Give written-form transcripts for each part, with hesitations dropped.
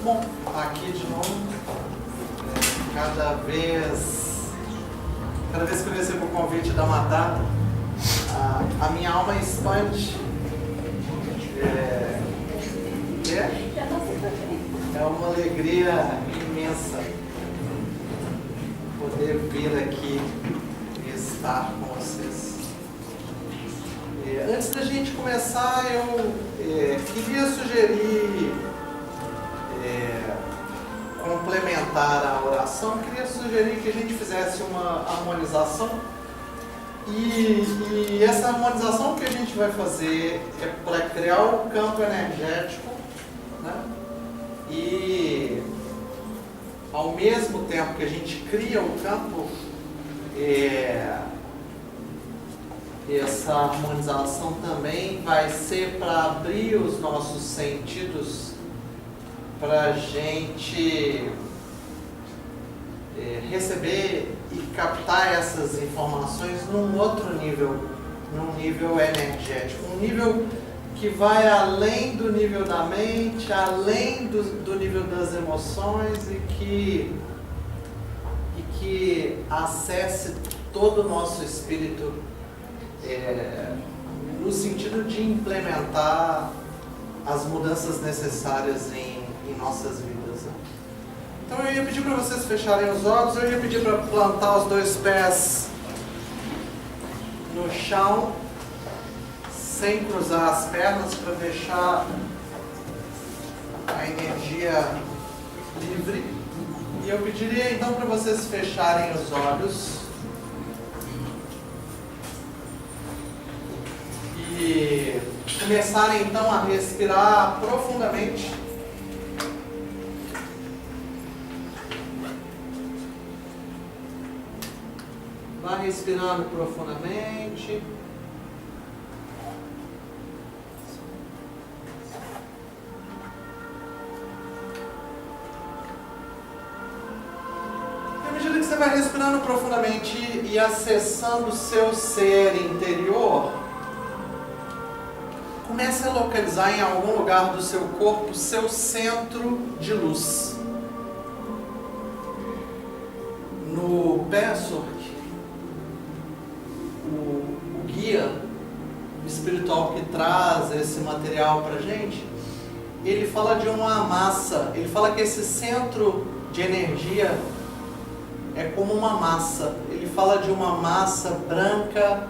bom estar aqui de novo. Cada vez que eu recebo o convite da Matata, a minha alma expande. É uma alegria imensa poder vir aqui e estar com vocês. Antes da gente começar, eu queria sugerir, complementar a oração, queria sugerir que a gente fizesse uma harmonização. E essa harmonização que a gente vai fazer é para criar o campo energético, né? E ao mesmo tempo que a gente cria o campo, essa harmonização também vai ser para abrir os nossos sentidos para a gente receber e captar essas informações num outro nível, num nível energético, um nível que vai além do nível da mente, além do nível das emoções e que acesse todo o nosso espírito no sentido de implementar as mudanças necessárias em nossas vidas. Né? Então eu ia pedir para vocês fecharem os olhos, eu ia pedir para plantar os dois pés no chão, sem cruzar as pernas, para deixar a energia livre. E eu pediria então para vocês fecharem os olhos e começarem então a respirar profundamente. Vá respirando profundamente. À medida que você vai respirando profundamente e acessando o seu ser interior, comece a localizar em algum lugar do seu corpo o seu centro de luz. No Pessoa, o guia espiritual que traz esse material para a gente, ele fala de uma massa, ele fala que esse centro de energia é como uma massa. Ele fala de uma massa branca,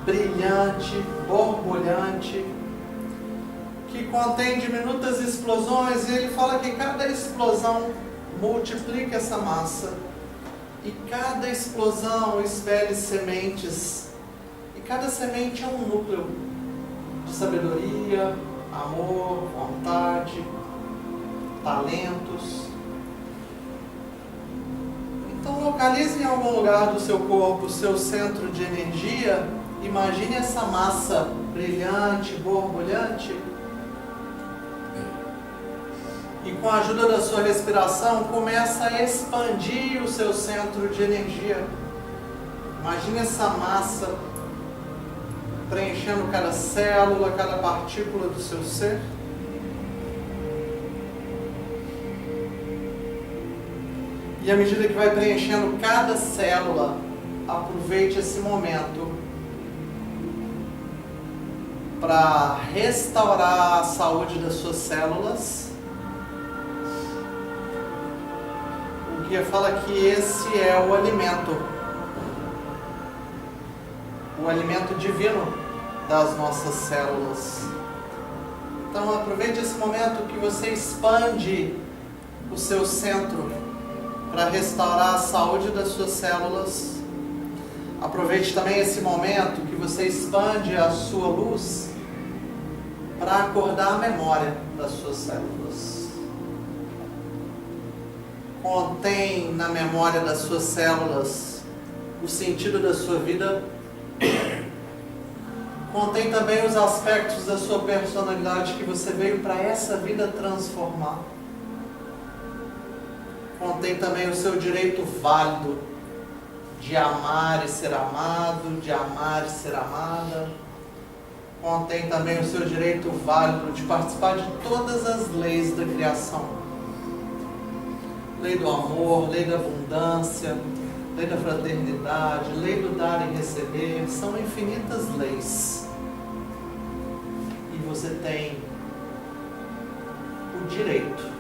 brilhante, borbulhante, que contém diminutas explosões, e ele fala que cada explosão multiplica essa massa, e cada explosão expele sementes, e cada semente é um núcleo de sabedoria, amor, vontade, talentos. Então localize em algum lugar do seu corpo o seu centro de energia, imagine essa massa brilhante, borbulhante, e com a ajuda da sua respiração, começa a expandir o seu centro de energia. Imagine essa massa preenchendo cada célula, cada partícula do seu ser. E à medida que vai preenchendo cada célula, aproveite esse momento para restaurar a saúde das suas células. O guia fala que esse é o alimento divino das nossas células. Então aproveite esse momento que você expande o seu centro para restaurar a saúde das suas células. Aproveite também esse momento que você expande a sua luz para acordar a memória das suas células. Contém na memória das suas células o sentido da sua vida. Contém também os aspectos da sua personalidade que você veio para essa vida transformar. Contém também o seu direito válido de amar e ser amado, de amar e ser amada. Contém também o seu direito válido de participar de todas as leis da criação. lei do amor, lei da abundância, lei da fraternidade, lei do dar e receber. São infinitas leis. E você tem o direito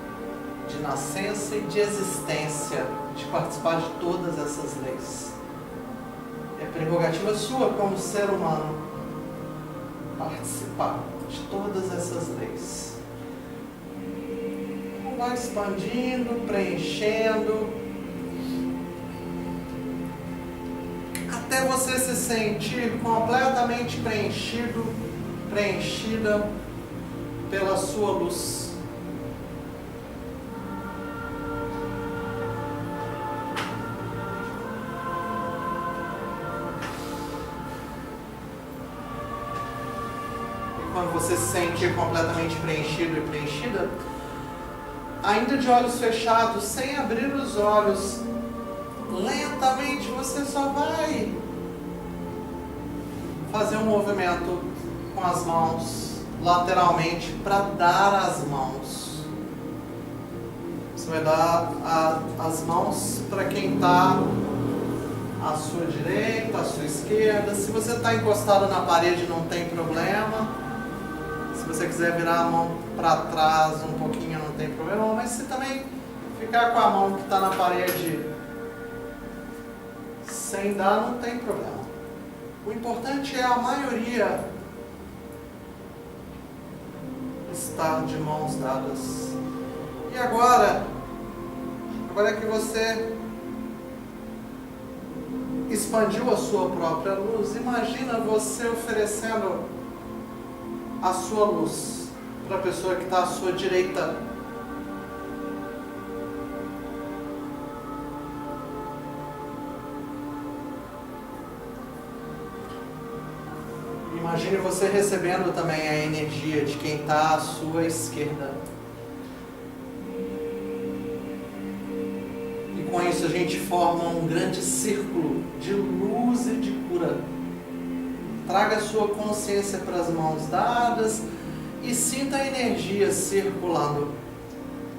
de nascença e de existência de participar de todas essas leis. É prerrogativa sua como ser humano participar de todas essas leis. Então vai expandindo, preenchendo, até você se sentir completamente preenchido, preenchida pela sua luz. Quando você se sentir completamente preenchido e preenchida, ainda de olhos fechados, sem abrir os olhos, lentamente você só vai fazer um movimento com as mãos lateralmente para dar as mãos. Você vai dar as mãos para quem está à sua direita, à sua esquerda. Se você está encostado na parede, não tem problema. Se você quiser virar a mão para trás um pouquinho, não tem problema. Mas se também ficar com a mão que está na parede sem dar, não tem problema. O importante é a maioria estar de mãos dadas. E agora que você expandiu a sua própria luz, imagina você oferecendo a sua luz para a pessoa que está à sua direita. Imagine você recebendo também a energia de quem está à sua esquerda. E com isso a gente forma um grande círculo de luz e de cura. Traga a sua consciência para as mãos dadas e sinta a energia circulando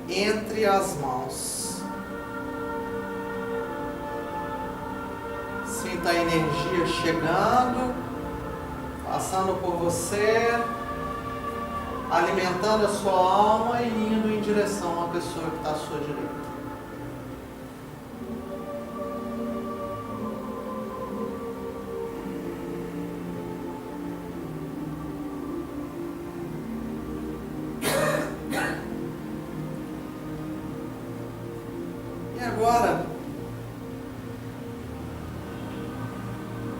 entre as mãos. Sinta a energia chegando, passando por você, alimentando a sua alma e indo em direção à pessoa que está à sua direita. Agora,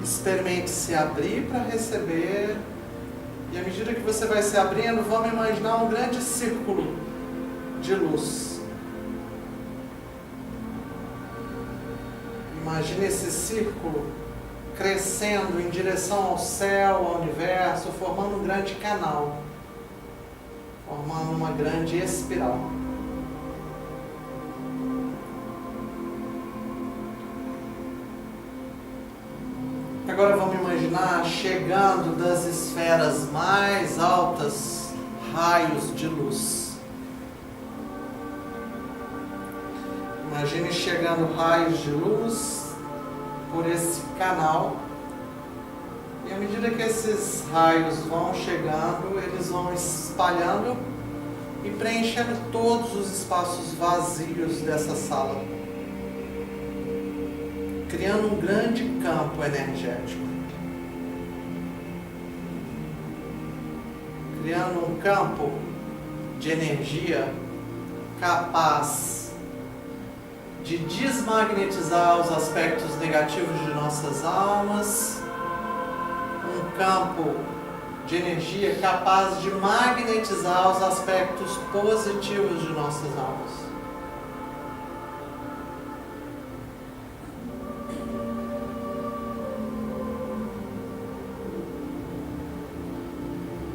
experimente se abrir para receber, e à medida que você vai se abrindo, vamos imaginar um grande círculo de luz. Imagine esse círculo crescendo em direção ao céu, ao universo, formando um grande canal, formando uma grande espiral. Agora vamos imaginar chegando das esferas mais altas raios de luz. Imagine chegando raios de luz por esse canal. E à medida que esses raios vão chegando, eles vão espalhando e preenchendo todos os espaços vazios dessa sala, criando um grande campo energético. Criando um campo de energia capaz de desmagnetizar os aspectos negativos de nossas almas. Um campo de energia capaz de magnetizar os aspectos positivos de nossas almas.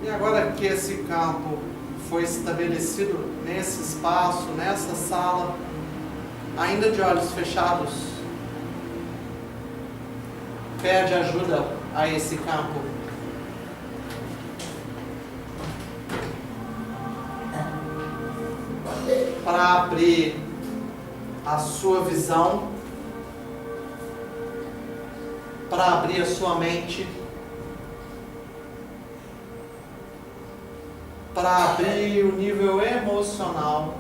E agora que esse campo foi estabelecido nesse espaço, nessa sala, ainda de olhos fechados, pede ajuda a esse campo. Para abrir a sua visão, para abrir a sua mente, para abrir o nível emocional,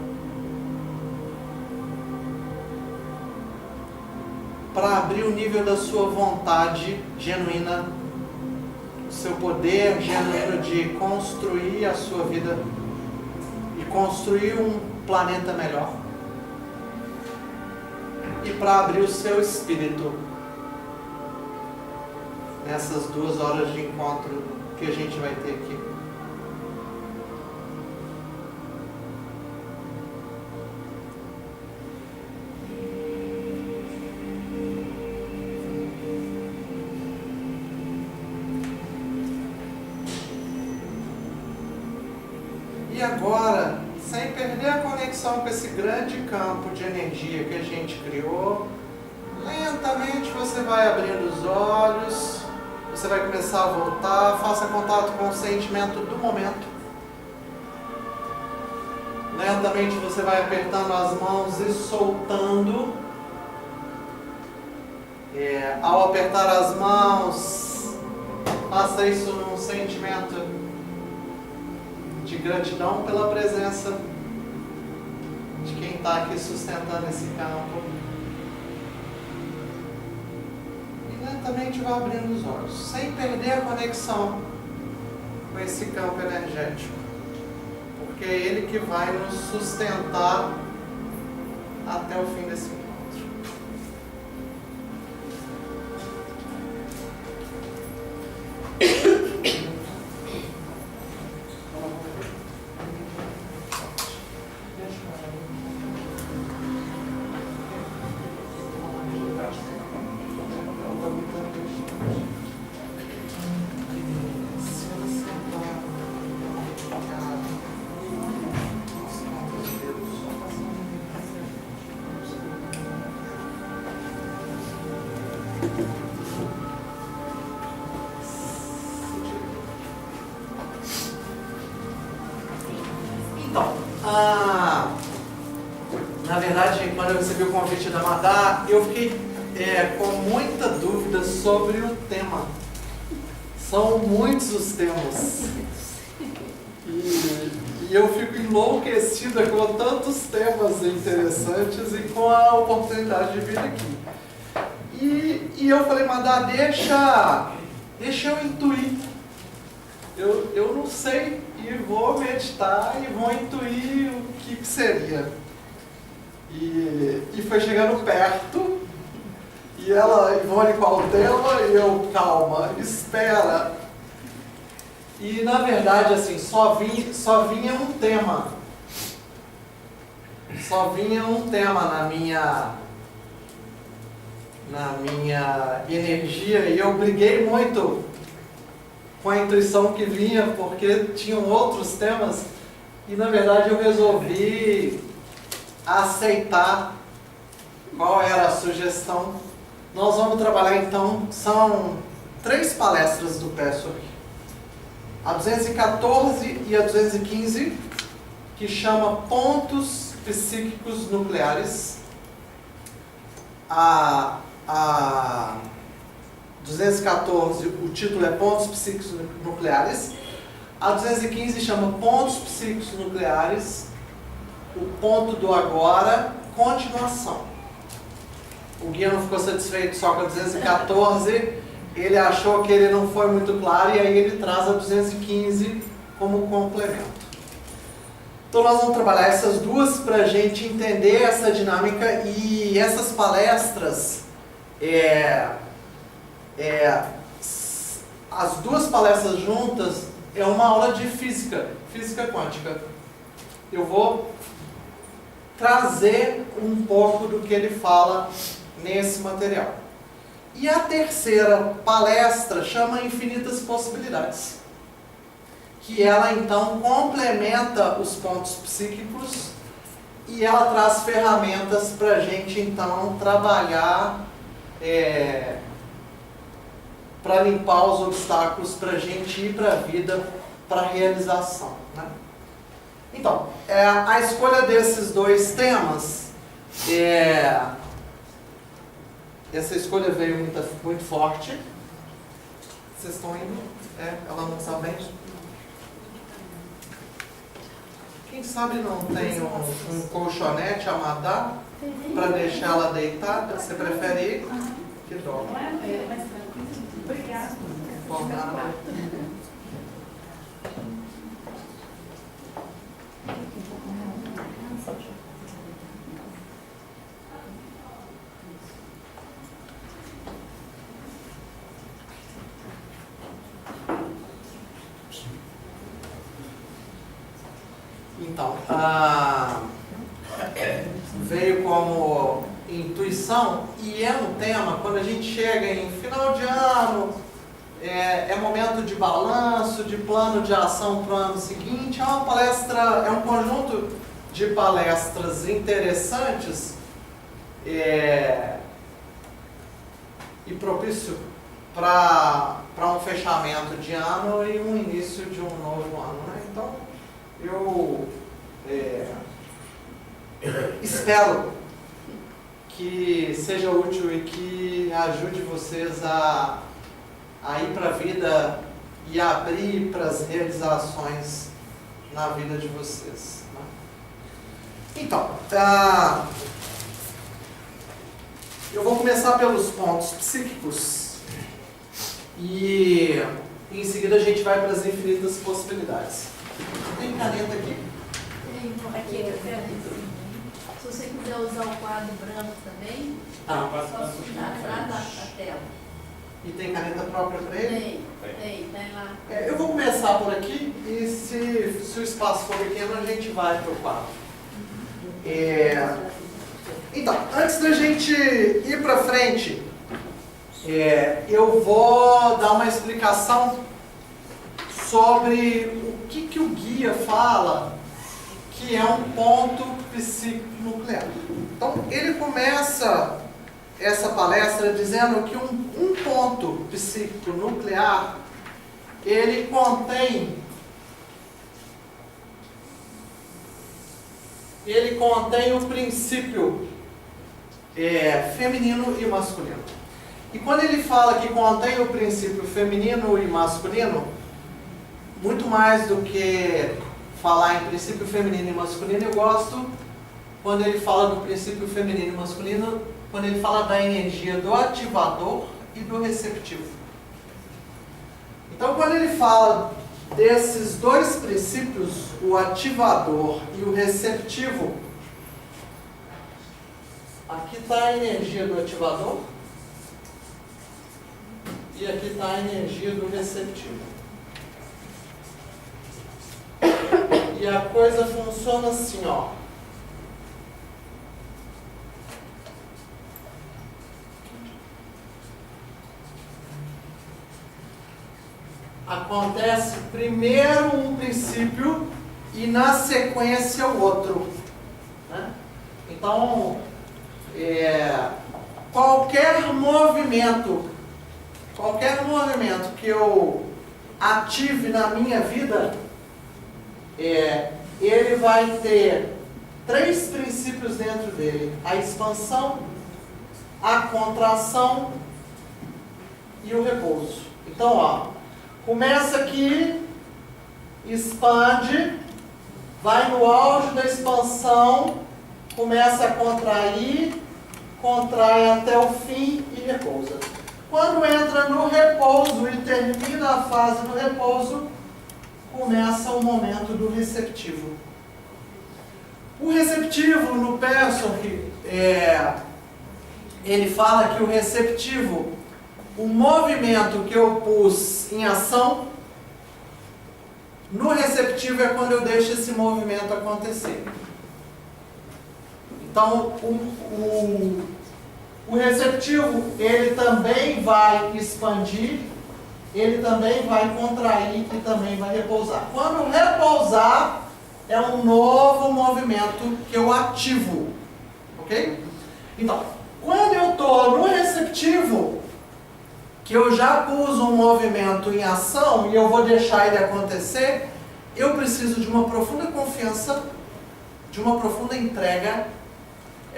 para abrir o nível da sua vontade genuína, o seu poder genuíno de construir a sua vida e construir um planeta melhor. E para abrir o seu espírito nessas 2 horas de encontro que a gente vai ter aqui. E agora, sem perder a conexão com esse grande campo de energia que a gente criou, lentamente você vai abrindo os olhos, você vai começar a voltar, faça contato com o sentimento do momento. Lentamente você vai apertando as mãos e soltando. Ao apertar as mãos, faça isso num sentimento de gratidão pela presença de quem está aqui sustentando esse campo. E lentamente vai abrindo os olhos, sem perder a conexão com esse campo energético, porque é ele que vai nos sustentar até o fim desse encontro. Então, na verdade, quando eu recebi o convite da Madá, eu fiquei com muita dúvida sobre o tema. São muitos os temas. E eu fico enlouquecida com tantos temas interessantes e com a oportunidade de vir aqui. E eu falei, Madá, deixa eu intuir. Eu não sei, e vou meditar e vou intuir o que seria. E foi chegando perto, e ela, Ivone, qual o tema? E eu, calma, espera. E na verdade, assim, só vinha um tema. Só vinha um tema na minha energia, e eu briguei muito com a intuição que vinha, porque tinham outros temas, e na verdade eu resolvi aceitar qual era a sugestão. Nós vamos trabalhar então, são 3 palestras do PESOR, a 214 e a 215, que chama Pontos Psíquicos Nucleares. A 214, o título é Pontos Psíquicos Nucleares. A 215 chama Pontos Psíquicos Nucleares, o ponto do agora, continuação. O guia não ficou satisfeito só com a 214, ele achou que ele não foi muito claro, e aí ele traz a 215 como complemento. Então nós vamos trabalhar essas duas para a gente entender essa dinâmica, e essas palestras, as 2 palestras juntas é uma aula de física quântica. Eu vou trazer um pouco do que ele fala nesse material. E a terceira palestra chama Infinitas Possibilidades, que ela então complementa os pontos psíquicos, e ela traz ferramentas para a gente então trabalhar, para limpar os obstáculos, para a gente ir para a vida, para a realização, né? Então, a escolha desses 2 temas Essa escolha veio muito forte. Vocês estão indo? Ela não está bem? Quem sabe não tem um colchonete Amadá para deixar ela deitada? Você prefere ir? Que droga. Obrigada. Então, veio como intuição, e é um tema, quando a gente chega em final de ano, é momento de balanço, de plano de ação para o ano seguinte. É uma palestra, é um conjunto de palestras interessantes e propício para um fechamento de ano e um início de um novo ano, né? Então, eu espero que seja útil e que ajude vocês a ir para a vida e abrir para as realizações na vida de vocês, né? Então, eu vou começar pelos pontos psíquicos e em seguida a gente vai para as infinitas possibilidades. Tem caneta aqui? Tem, aqui eu quero. Se você quiser usar o quadro branco também, só assinar lá na tela. E tem caneta própria para ele? Tem lá. Eu vou começar por aqui e se o espaço for pequeno a gente vai para o quadro. Então, antes da gente ir para frente, eu vou dar uma explicação sobre o que o guia fala que é um ponto psíquico nuclear. Então, ele começa essa palestra dizendo que um ponto psíquico nuclear, ele contém o princípio feminino e masculino. E quando ele fala que contém o princípio feminino e masculino, muito mais do que falar em princípio feminino e masculino, eu gosto quando ele fala do princípio feminino e masculino, quando ele fala da energia do ativador e do receptivo. Então, quando ele fala desses dois princípios, o ativador e o receptivo, aqui está a energia do ativador e aqui está a energia do receptivo. E a coisa funciona assim, ó. Acontece primeiro um princípio e na sequência o outro, né? Então, qualquer movimento que eu ative na minha vida, ele vai ter três princípios dentro dele: a expansão, a contração e o repouso. Então, ó, começa aqui, expande, vai no auge da expansão, começa a contrair, contrai até o fim e repousa. Quando entra no repouso e termina a fase do repouso, começa o momento do receptivo. O receptivo, no Persson, ele fala que o receptivo, o movimento que eu pus em ação, no receptivo é quando eu deixo esse movimento acontecer. Então, o receptivo, ele também vai expandir, ele também vai contrair e também vai repousar. Quando repousar, é um novo movimento que eu ativo. Ok? Então, quando eu estou no receptivo, que eu já pus um movimento em ação e eu vou deixar ele acontecer, eu preciso de uma profunda confiança, de uma profunda entrega,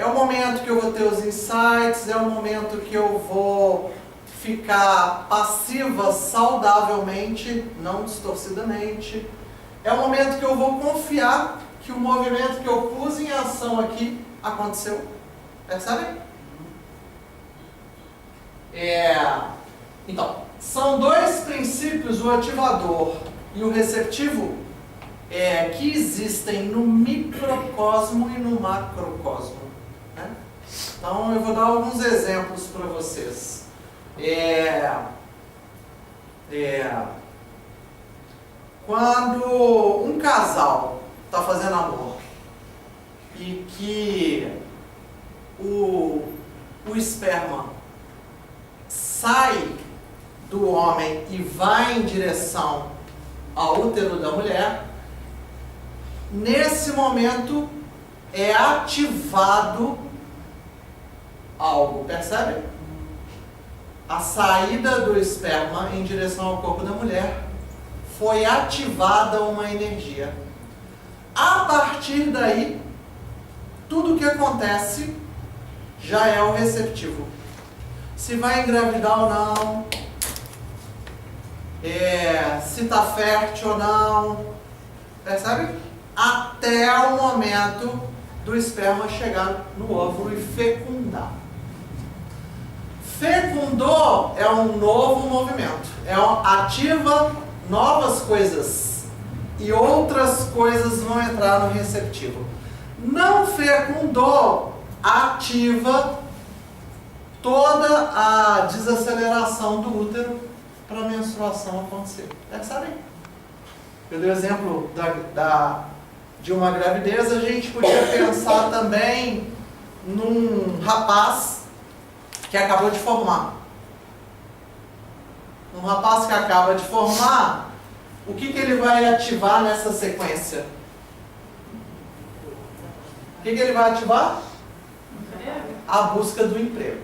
é o momento que eu vou ter os insights, é o momento que eu vou ficar passiva saudavelmente, não distorcidamente. É o momento que eu vou confiar que o movimento que eu pus em ação aqui aconteceu. Percebem? Então, são dois princípios, o ativador e o receptivo, que existem no microcosmo e no macrocosmo. Né? Então, eu vou dar alguns exemplos para vocês. Quando um casal está fazendo amor e que o esperma sai do homem e vai em direção ao útero da mulher, nesse momento é ativado algo, percebe? A saída do esperma em direção ao corpo da mulher foi ativada uma energia. A partir daí, tudo que acontece já é o receptivo. Se vai engravidar ou não, se está fértil ou não, percebe? Até o momento do esperma chegar no óvulo e fecundar. Fecundou é um novo movimento, ativa novas coisas e outras coisas vão entrar no receptivo. Não fecundou, ativa toda a desaceleração do útero para a menstruação acontecer. Percebem? Eu dei o exemplo de uma gravidez, a gente podia pensar também num rapaz que acabou de formar. Um rapaz que acaba de formar, o que ele vai ativar nessa sequência? O que ele vai ativar? A busca do emprego.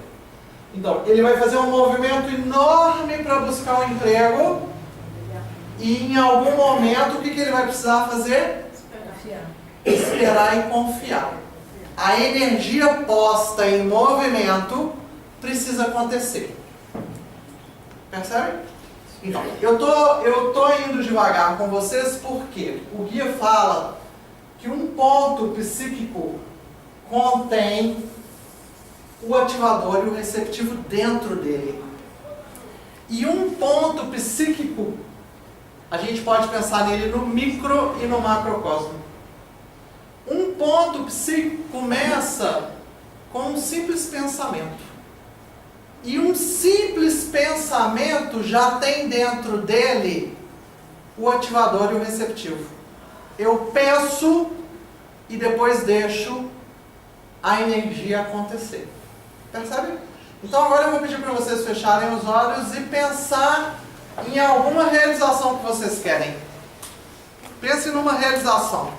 Então, ele vai fazer um movimento enorme para buscar um emprego e em algum momento o que ele vai precisar fazer? Esperar e confiar. A energia posta em movimento precisa acontecer. Percebe? Então, eu tô indo devagar com vocês porque o guia fala que um ponto psíquico contém o ativador e o receptivo dentro dele. E um ponto psíquico, a gente pode pensar nele no micro e no macrocosmo. Um ponto psíquico começa com um simples pensamento. E um simples pensamento já tem dentro dele o ativador e o receptivo. Eu penso e depois deixo a energia acontecer. Percebe? Então agora eu vou pedir para vocês fecharem os olhos e pensar em alguma realização que vocês querem. Pense numa realização.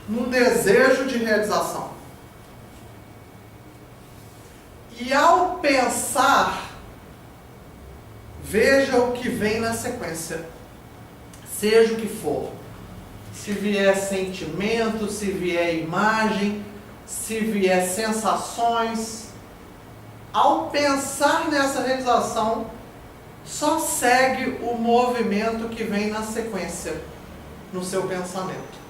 Num desejo de realização. E ao pensar, veja o que vem na sequência. Seja o que for. Se vier sentimento, se vier imagem, se vier sensações. Ao pensar nessa realização, só segue o movimento que vem na sequência, no seu pensamento.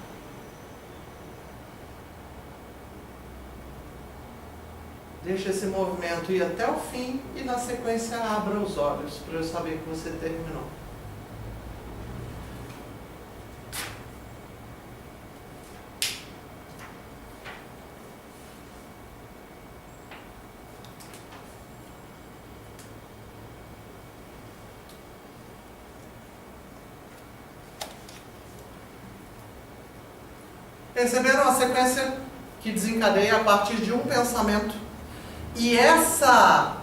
Deixa esse movimento ir até o fim e na sequência abra os olhos para eu saber que você terminou. Perceberam a sequência que desencadeia a partir de um pensamento? E essa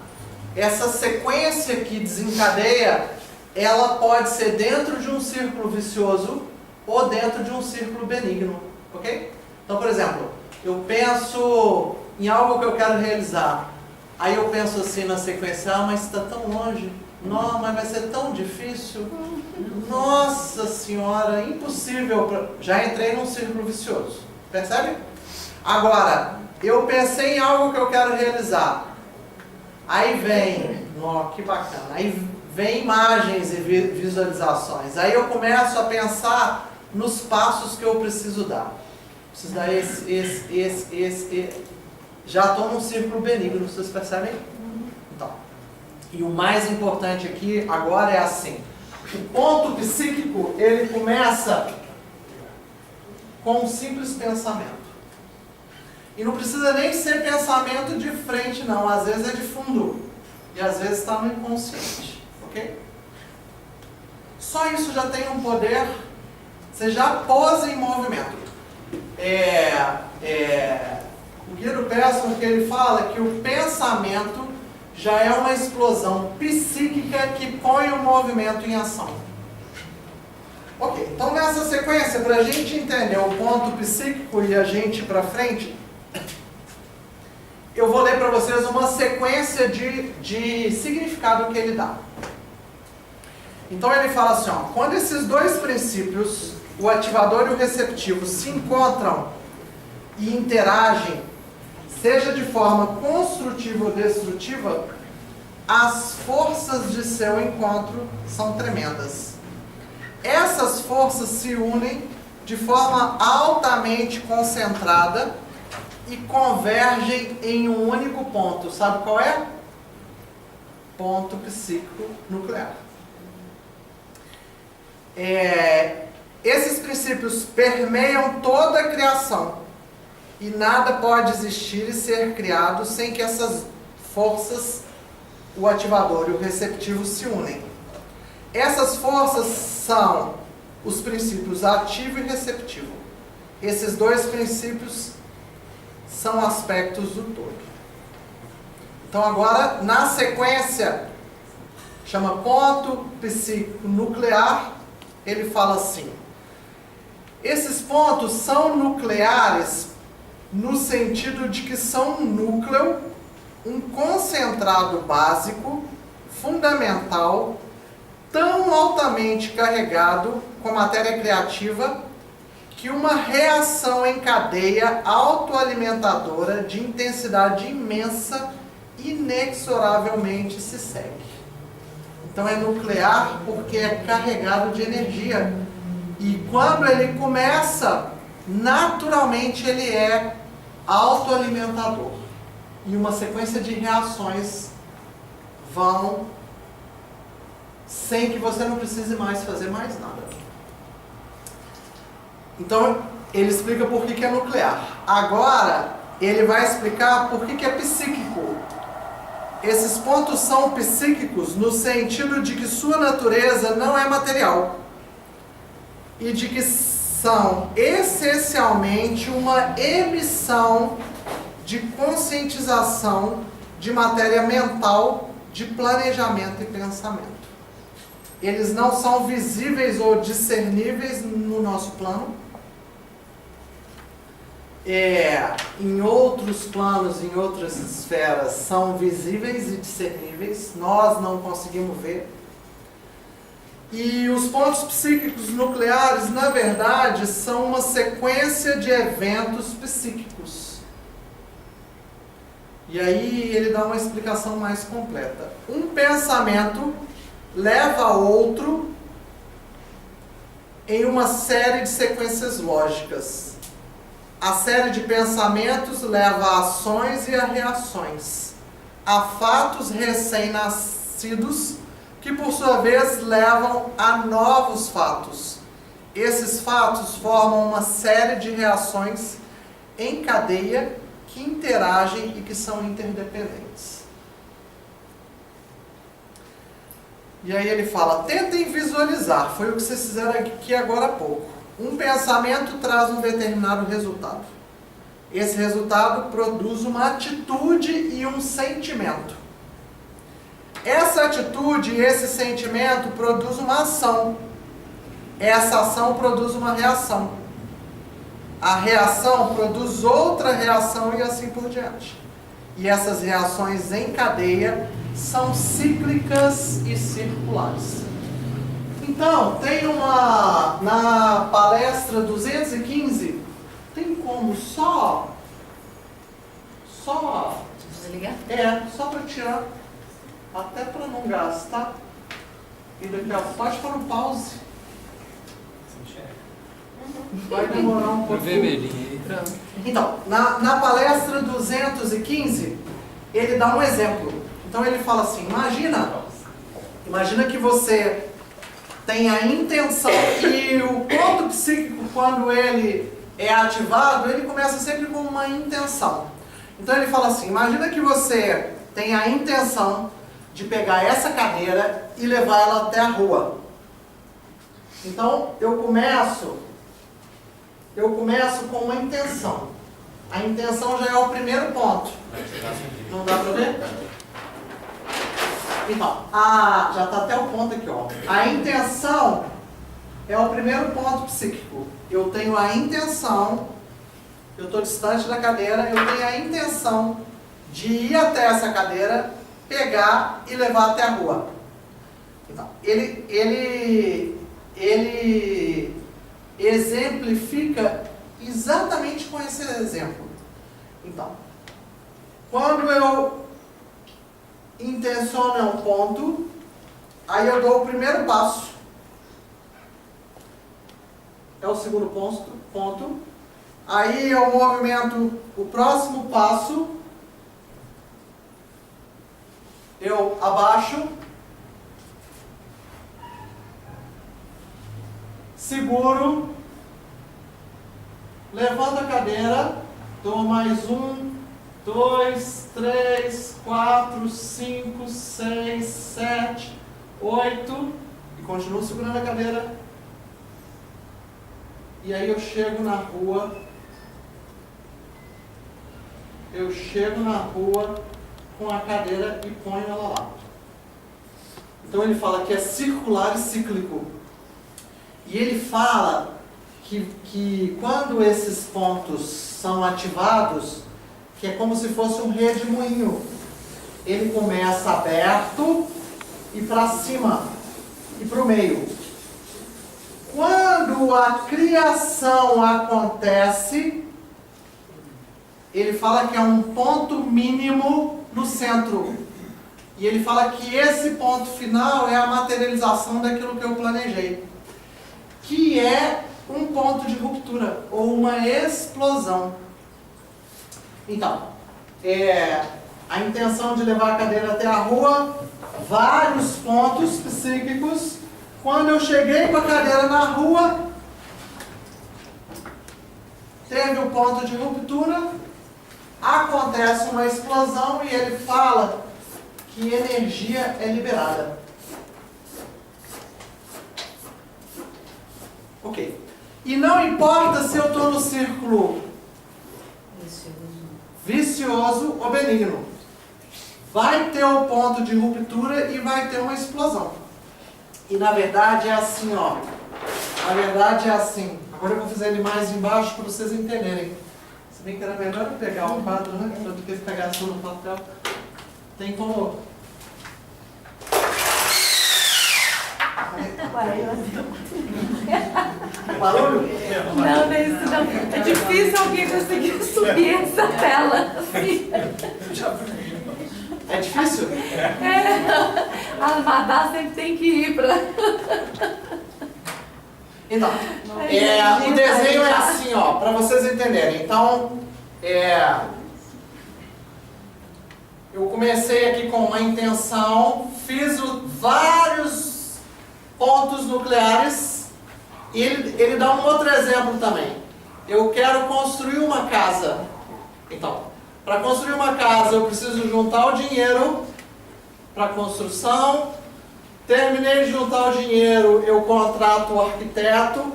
sequência que desencadeia, ela pode ser dentro de um círculo vicioso ou dentro de um círculo benigno, ok? Então, por exemplo, eu penso em algo que eu quero realizar. Aí eu penso assim na sequência, mas está tão longe. Não, mas vai ser tão difícil. Nossa Senhora, impossível. Já entrei num círculo vicioso. Percebe? Agora, eu pensei em algo que eu quero realizar. Aí vem, ó, que bacana, aí vem imagens e visualizações. Aí eu começo a pensar nos passos que eu preciso dar. Preciso dar esse. Já estou num círculo benigno, vocês percebem? Então, e o mais importante aqui agora é assim. O ponto psíquico, ele começa com um simples pensamento. E não precisa nem ser pensamento de frente, não. Às vezes é de fundo. E às vezes está no inconsciente. Ok? Só isso já tem um poder. Você já pôs em movimento. O Guido Persson, que ele fala que o pensamento já é uma explosão psíquica que põe o movimento em ação. Ok, então nessa sequência, para a gente entender o ponto psíquico e a gente ir para frente, eu vou ler para vocês uma sequência de significado que ele dá. Então ele fala assim, ó, quando esses dois princípios, o ativador e o receptivo, se encontram e interagem, seja de forma construtiva ou destrutiva, as forças de seu encontro são tremendas. Essas forças se unem de forma altamente concentrada e convergem em um único ponto. Sabe qual é? Ponto psíquico nuclear. Esses princípios permeiam toda a criação. E nada pode existir e ser criado sem que essas forças, o ativador e o receptivo, se unem. Essas forças são os princípios ativo e receptivo. Esses dois princípios são aspectos do todo. Então agora, na sequência, chama ponto psíquico nuclear, ele fala assim, esses pontos são nucleares no sentido de que são um núcleo, um concentrado básico, fundamental, tão altamente carregado com matéria criativa, que uma reação em cadeia autoalimentadora de intensidade imensa inexoravelmente se segue. Então é nuclear porque é carregado de energia. E quando ele começa, naturalmente ele é autoalimentador. E uma sequência de reações vão sem que você não precise mais fazer mais nada. Então, ele explica por que é nuclear. Agora, ele vai explicar por que é psíquico. Esses pontos são psíquicos no sentido de que sua natureza não é material. E de que são essencialmente uma emissão de conscientização de matéria mental, de planejamento e pensamento. Eles não são visíveis ou discerníveis no nosso plano. Em outros planos, em outras esferas, são visíveis e discerníveis. Nós não conseguimos ver. E os pontos psíquicos nucleares, na verdade, são uma sequência de eventos psíquicos. E aí ele dá uma explicação mais completa. Um pensamento leva a outro em uma série de sequências lógicas. A série de pensamentos leva a ações e a reações, a fatos recém-nascidos, que por sua vez levam a novos fatos. Esses fatos formam uma série de reações em cadeia que interagem e que são interdependentes. E aí ele fala, tentem visualizar, foi o que vocês fizeram aqui agora há pouco. Um pensamento traz um determinado resultado. Esse resultado produz uma atitude e um sentimento. Essa atitude e esse sentimento produz uma ação. Essa ação produz uma reação. A reação produz outra reação e assim por diante. E essas reações em cadeia são cíclicas e circulares. Então, tem na palestra 215, tem como só Só... Desligar? Só para tirar, até para não gastar. E daqui a pouco, pode pôr no pause. Vai demorar um pouquinho. Vermelhinho aí. Então, na palestra 215, ele dá um exemplo. Então ele fala assim, imagina que você tem a intenção, e o ponto psíquico, quando ele é ativado, ele começa sempre com uma intenção. Então ele fala assim, imagina que você tem a intenção de pegar essa cadeira e levar ela até a rua. Então eu começo com uma intenção. A intenção já é o primeiro ponto. Não dá para ver? Então, já está até o ponto aqui, ó. A intenção é o primeiro ponto psíquico. Eu tenho a intenção, eu estou distante da cadeira, eu tenho a intenção de ir até essa cadeira, pegar e levar até a rua. Então, ele exemplifica exatamente com esse exemplo. Então, quando eu intenciono um ponto, aí eu dou o primeiro passo, é o segundo ponto, aí eu movimento o próximo passo, eu abaixo, seguro, levanto a cadeira, dou mais 1, 2, 3, 4, 5, 6, 7, 8 e continuo segurando a cadeira. E aí eu chego na rua. Com a cadeira e ponho ela lá. Então ele fala que é circular e cíclico. E ele fala que quando esses pontos são ativados, que é como se fosse um redemoinho. Ele começa aberto e para cima e para o meio. Quando a criação acontece, ele fala que é um ponto mínimo no centro. E ele fala que esse ponto final é a materialização daquilo que eu planejei. Que é um ponto de ruptura, ou uma explosão. Então, a intenção de levar a cadeira até a rua, vários pontos psíquicos. Quando eu cheguei com a cadeira na rua, teve um ponto de ruptura, acontece uma explosão e ele fala que energia é liberada. Ok. E não importa se eu estou no círculo vicioso ou benigno. Vai ter um ponto de ruptura e vai ter uma explosão. E na verdade é assim, ó. Na verdade é assim. Agora eu vou fazer ele mais embaixo para vocês entenderem. Se bem que era melhor eu pegar o quadro, né? Do que pegar tudo no papel. Tem como... Barulho? Não, é isso não. É difícil alguém conseguir subir essa tela assim. É difícil? A Madá sempre tem que ir para... Então, o desenho é assim, ó, para vocês entenderem. Então, eu comecei aqui com uma intenção, fiz vários pontos nucleares, e ele dá um outro exemplo também. Eu quero construir uma casa. Então, para construir uma casa eu preciso juntar o dinheiro para a construção. Terminei de juntar o dinheiro, eu contrato o arquiteto.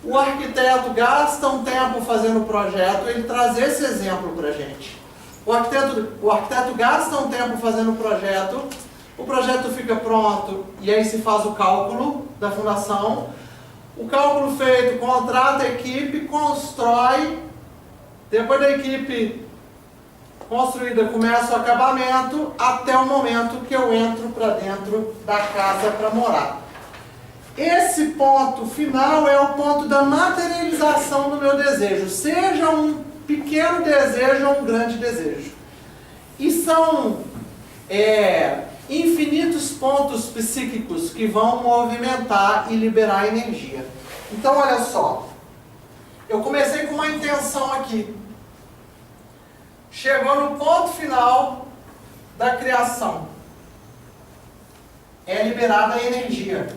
O arquiteto gasta um tempo fazendo o projeto, ele traz esse exemplo para a gente. O arquiteto gasta um tempo fazendo o projeto fica pronto e aí se faz o cálculo da fundação. O cálculo feito, contrata a equipe, constrói. Depois da equipe construída, começa o acabamento, até o momento que eu entro para dentro da casa para morar. Esse ponto final é o ponto da materialização do meu desejo, seja um pequeno desejo ou um grande desejo. são infinitos pontos psíquicos que vão movimentar e liberar energia. Então, olha só. Eu comecei com uma intenção aqui. Chegou no ponto final da criação. É liberada a energia.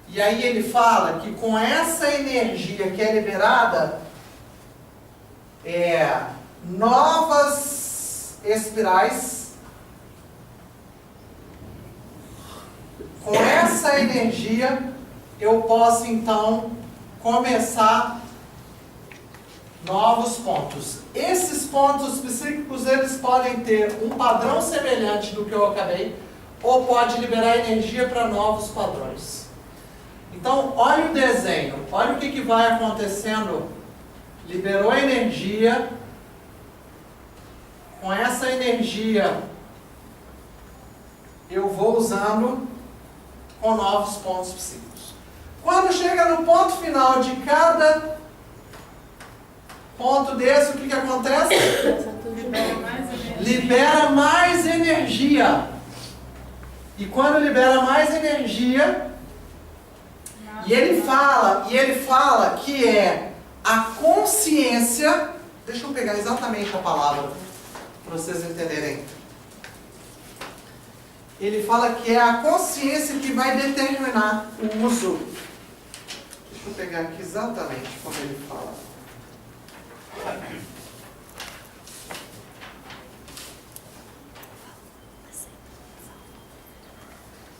E aí ele fala que com essa energia que é liberada, novas espirais, com essa energia, eu posso então começar novos pontos. Esses pontos psíquicos, eles podem ter um padrão semelhante do que eu acabei, ou pode liberar energia para novos padrões. Então, olha o desenho, olha o que vai acontecendo. Liberou energia, com essa energia eu vou usando com novos pontos psíquicos. Quando chega no ponto final de cada ponto desse, o que acontece? Libera mais energia. E quando libera mais energia, e ele fala que é a consciência, deixa eu pegar exatamente a palavra, para vocês entenderem. Ele fala que é a consciência que vai determinar o uso. Deixa eu pegar aqui exatamente como ele fala.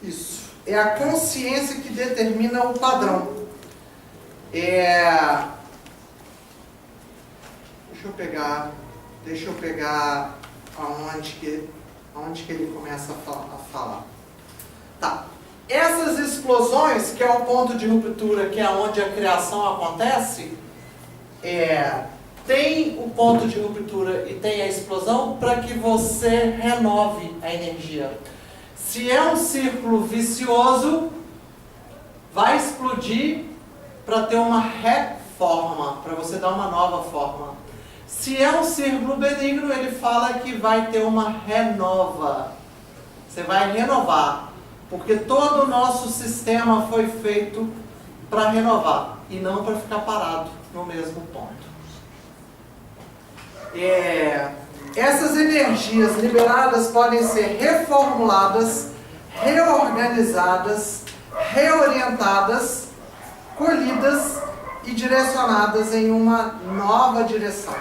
Isso. É a consciência que determina o padrão. Deixa eu pegar aonde que ele começa a falar. Tá. Essas explosões, que é o ponto de ruptura, que é onde a criação acontece, tem o ponto de ruptura e tem a explosão para que você renove a energia. Se é um círculo vicioso, vai explodir para ter uma reforma, para você dar uma nova forma. Se é um círculo benigno, ele fala que vai ter uma renova. Você vai renovar, porque todo o nosso sistema foi feito para renovar e não para ficar parado no mesmo ponto. Essas energias liberadas podem ser reformuladas, reorganizadas, reorientadas, colhidas e direcionadas em uma nova direção.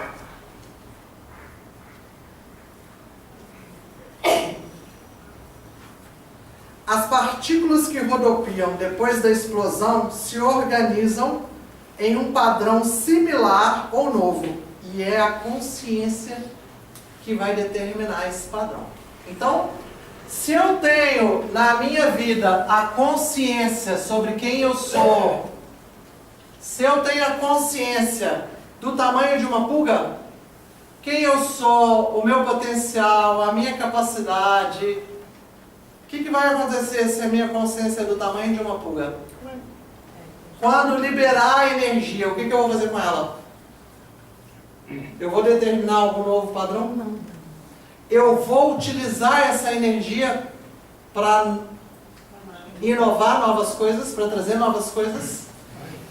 As partículas que rodopiam depois da explosão se organizam em um padrão similar ou novo. E é a consciência que vai determinar esse padrão. Então, se eu tenho na minha vida a consciência sobre quem eu sou, se eu tenho a consciência do tamanho de uma pulga, quem eu sou, o meu potencial, a minha capacidade, o que vai acontecer se a minha consciência é do tamanho de uma pulga? Quando liberar a energia, o que eu vou fazer com ela? Eu vou determinar algum novo padrão? Não. Eu vou utilizar essa energia para inovar novas coisas, para trazer novas coisas?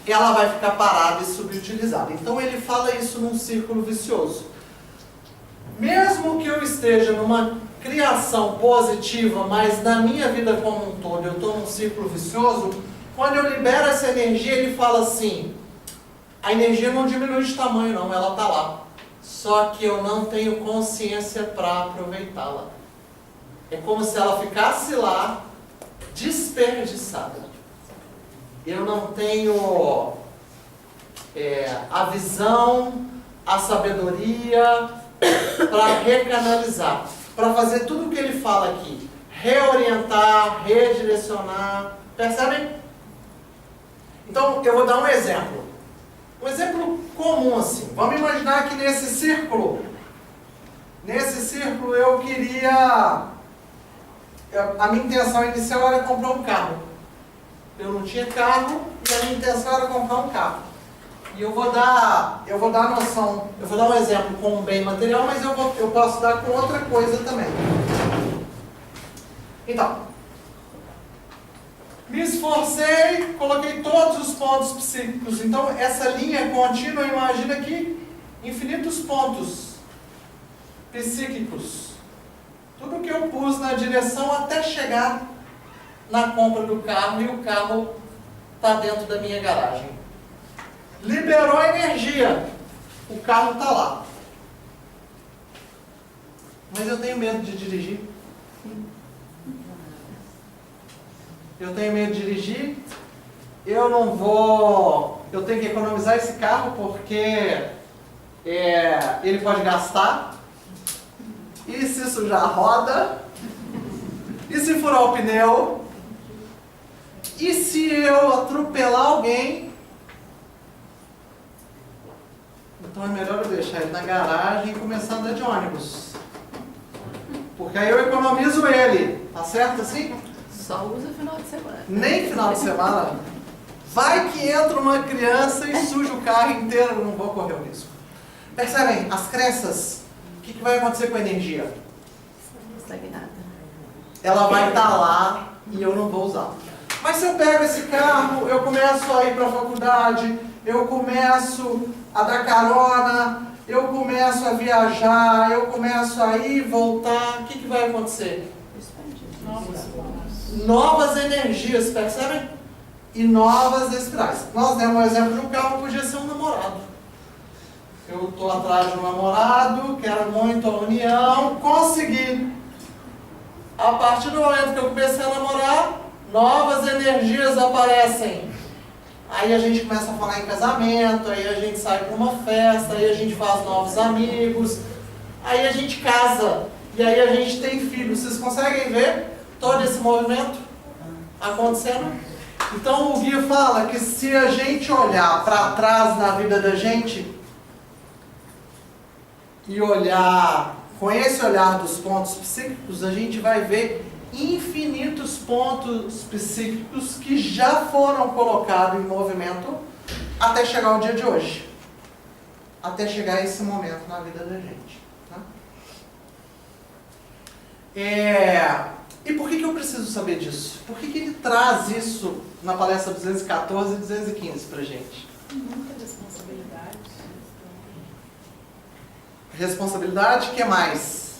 Ela vai ficar parada e subutilizada. Então ele fala isso num círculo vicioso. Mesmo que eu esteja numa criação positiva, mas na minha vida como um todo eu estou num círculo vicioso, quando eu libero essa energia, ele fala assim: a energia não diminui de tamanho não, ela está lá. Só que eu não tenho consciência para aproveitá-la. É como se ela ficasse lá, desperdiçada. Eu não tenho a visão, a sabedoria para recanalizar, para fazer tudo o que ele fala aqui. Reorientar, redirecionar. Percebem? Então, eu vou dar um exemplo. Um exemplo comum assim. Vamos imaginar que nesse círculo eu queria... A minha intenção inicial era comprar um carro. Eu não tinha carro e a minha intenção era comprar um carro. E eu vou dar a noção, eu vou dar um exemplo com um bem material, mas eu posso dar com outra coisa também. Então, me esforcei, coloquei todos os pontos psíquicos. Então, essa linha contínua, imagina que infinitos pontos psíquicos. Tudo que eu pus na direção até chegar na compra do carro, e o carro está dentro da minha garagem. Liberou energia, o carro está lá. Mas eu tenho medo de dirigir. Eu tenho medo de dirigir. Eu não vou... Eu tenho que economizar esse carro porque ele pode gastar. E se sujar a roda? E se furar o pneu? E se eu atropelar alguém? Então é melhor eu deixar ele na garagem e começar a andar de ônibus. Porque aí eu economizo ele. Tá certo assim? Só usa final de semana. Nem final de semana. Vai que entra uma criança e suja o carro inteiro, eu não vou correr o risco. Percebem? As crenças, o que vai acontecer com a energia? Estagnada. Ela vai estar lá e eu não vou usar. Mas se eu pego esse carro, eu começo a ir para a faculdade, eu começo a dar carona, eu começo a viajar, eu começo a ir e voltar, o que vai acontecer? Novas energias, percebem? E novas espirais. Nós demos um exemplo de um carro, podia ser um namorado. Eu estou atrás de um namorado, quero muito a união, consegui. A partir do momento que eu comecei a namorar, novas energias aparecem. Aí a gente começa a falar em casamento, aí a gente sai para uma festa, aí a gente faz novos amigos, aí a gente casa, e aí a gente tem filhos. Vocês conseguem ver todo esse movimento acontecendo? Então o guia fala que se a gente olhar para trás na vida da gente, e olhar com esse olhar dos pontos psíquicos, a gente vai ver infinitos pontos psíquicos que já foram colocados em movimento até chegar ao dia de hoje. Até chegar esse momento na vida da gente. Tá? E por que eu preciso saber disso? Por que ele traz isso na palestra 214 e 215 pra gente? Muita responsabilidade. Responsabilidade, o que mais?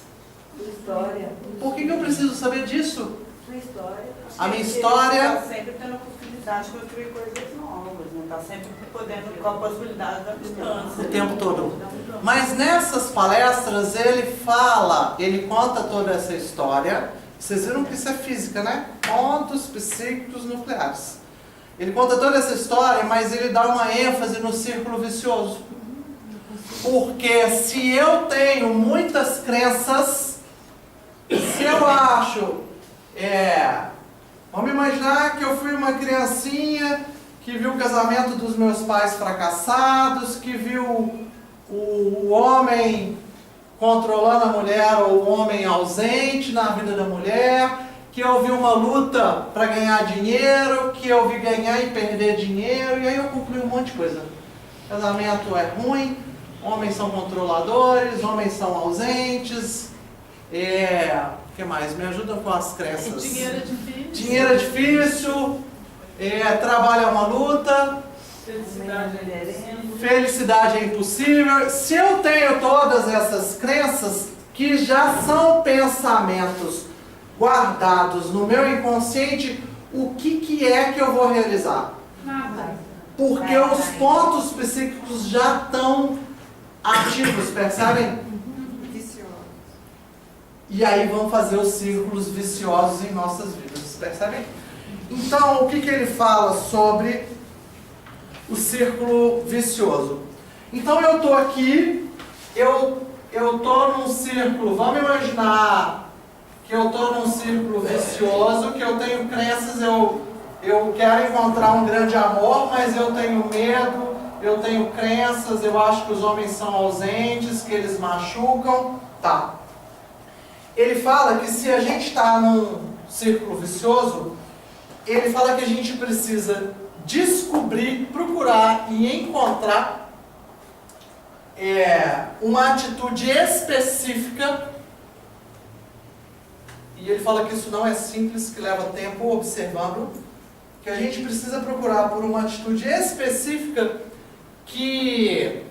História. Por que eu preciso saber disso? Sua história. A minha história... Está sempre tendo a possibilidade de construir coisas novas, não está sempre podendo, com a possibilidade da distância. O tempo todo. Mas nessas palestras ele fala, ele conta toda essa história. Vocês viram que isso é física, né? Pontos psíquicos nucleares. Ele conta toda essa história, mas ele dá uma ênfase no círculo vicioso. Porque se eu tenho muitas crenças, se eu acho, vamos imaginar que eu fui uma criancinha que viu o casamento dos meus pais fracassados, que viu o homem controlando a mulher ou o homem ausente na vida da mulher, que eu vi uma luta para ganhar dinheiro, que eu vi ganhar e perder dinheiro, e aí eu concluí um monte de coisa. Casamento é ruim, homens são controladores, homens são ausentes, o que mais? Me ajudam com as crenças. Dinheiro é difícil. Dinheiro é difícil, trabalho é uma luta, felicidade é impossível. Se eu tenho todas essas crenças, que já são pensamentos guardados no meu inconsciente, o que é que eu vou realizar? Nada. Porque os pontos psíquicos já estão ativos, percebem? Viciosos. E aí vão fazer os círculos viciosos em nossas vidas, percebem? Então, o que ele fala sobre o círculo vicioso? Então, eu estou aqui, eu estou num círculo, vamos imaginar que eu estou num círculo vicioso, que eu tenho crenças, eu quero encontrar um grande amor, mas eu tenho medo, eu tenho crenças, eu acho que os homens são ausentes, que eles machucam, tá. Ele fala que se a gente está num círculo vicioso, ele fala que a gente precisa descobrir, procurar e encontrar uma atitude específica. E ele fala que isso não é simples, que leva tempo observando, que a gente precisa procurar por uma atitude específica que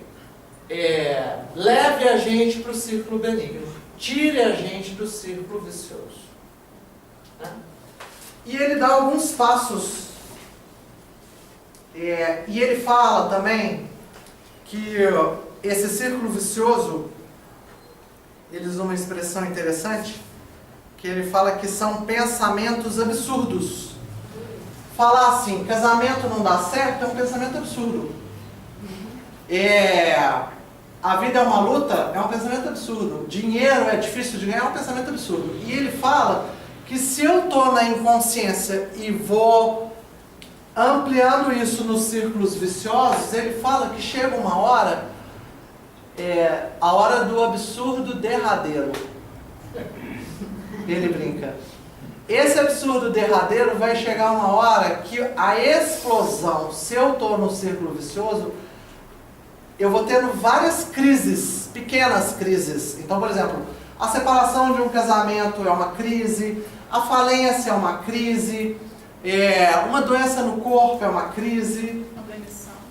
leve a gente para o círculo benigno, tire a gente do círculo vicioso. Né? E ele dá alguns passos. E ele fala também que esse círculo vicioso, ele usa uma expressão interessante, que ele fala que são pensamentos absurdos. Falar assim, casamento não dá certo, é um pensamento absurdo. A vida é uma luta, é um pensamento absurdo. Dinheiro é difícil de ganhar, é um pensamento absurdo. E ele fala que se eu estou na inconsciência e vou ampliando isso nos círculos viciosos, ele fala que chega uma hora, a hora do absurdo derradeiro. Ele brinca. Esse absurdo derradeiro vai chegar uma hora que a explosão, se eu estou no círculo vicioso, eu vou tendo várias crises, pequenas crises. Então, por exemplo, a separação de um casamento é uma crise, a falência é uma crise, uma doença no corpo é uma crise,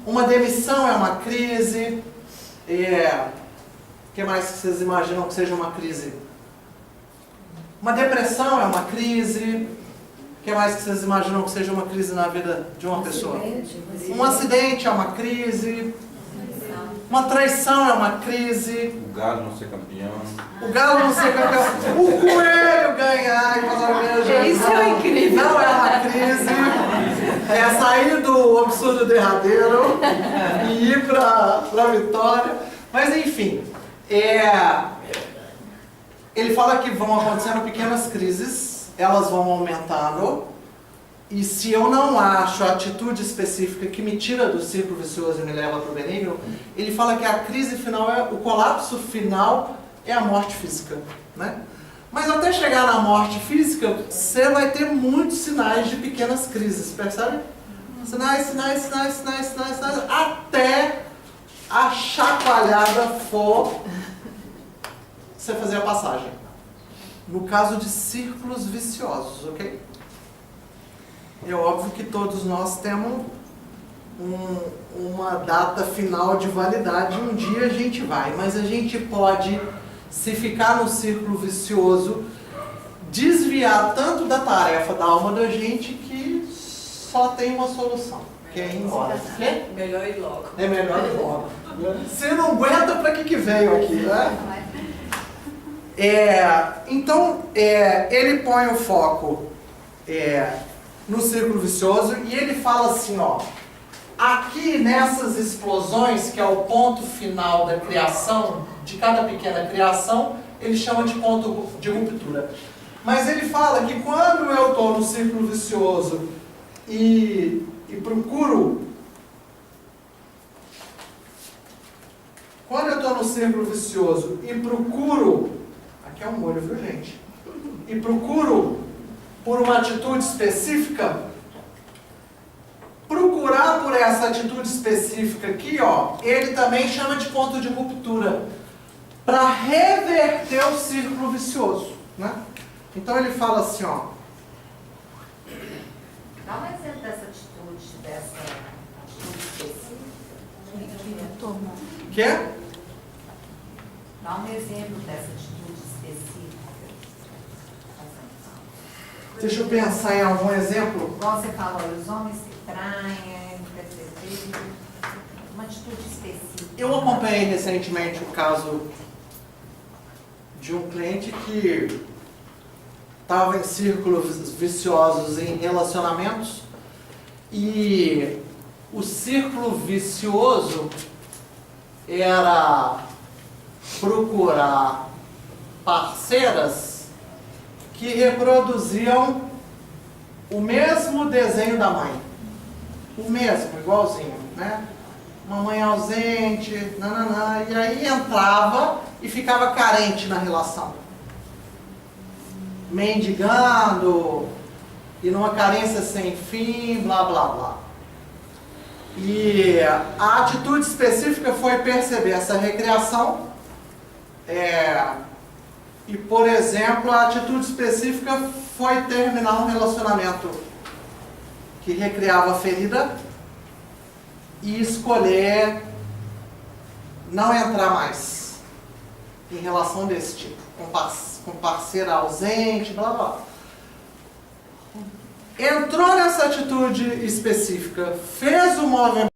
uma demissão é uma crise. O que mais que vocês imaginam que seja uma crise? Uma depressão é uma crise. O que mais que vocês imaginam que seja uma crise na vida de uma pessoa? Um acidente é uma crise. Uma traição é uma crise. O galo não ser campeão. O galo não ser campeão. O coelho ganhar e fazer uma viagem. Isso é incrível. Não é uma crise. É sair do absurdo derradeiro e ir para a vitória. Mas enfim, ele fala que vão acontecendo pequenas crises, elas vão aumentando, e se eu não acho a atitude específica que me tira do círculo vicioso e me leva para o benigno, ele fala que a crise final, o colapso final é a morte física, né? Mas até chegar na morte física, você vai ter muitos sinais de pequenas crises, percebe? Sinais, até a chacoalhada for você fazer a passagem. No caso de círculos viciosos, ok? É óbvio que todos nós temos uma data final de validade, um dia a gente vai, mas a gente pode, se ficar no círculo vicioso, desviar tanto da tarefa da alma da gente que só tem uma solução, que é ir embora. Melhor ir logo. É melhor ir logo. Se não aguenta, para que veio aqui, né? Então, ele põe o foco no círculo vicioso e ele fala assim, ó, aqui nessas explosões, que é o ponto final da criação, de cada pequena criação, ele chama de ponto de ruptura. Mas ele fala que quando eu estou no círculo vicioso e procuro... Quando eu estou no círculo vicioso e procuro... Aqui é um molho, viu, gente? E procuro por uma atitude específica, procurar por essa atitude específica aqui, ó, ele também chama de ponto de ruptura, para reverter o círculo vicioso, né? Então ele fala assim, ó. Dá um exemplo dessa atitude específica. Quer? Dá um exemplo dessa atitude específica. Deixa eu pensar em algum exemplo. Igual você falou, os homens que traem, uma atitude específica. Eu acompanhei recentemente o caso de um cliente que estava em círculos viciosos em relacionamentos e o círculo vicioso era procurar parceiras que reproduziam o mesmo desenho da mãe. O mesmo, igualzinho, né? Mamãe ausente, nananã, e aí entrava e ficava carente na relação. Mendigando, e numa carência sem fim, blá blá blá. E a atitude específica foi perceber essa recriação. E, por exemplo, a atitude específica foi terminar um relacionamento que recriava a ferida e escolher não entrar mais em relação desse tipo, com parceira ausente, blá blá. Entrou nessa atitude específica, fez o movimento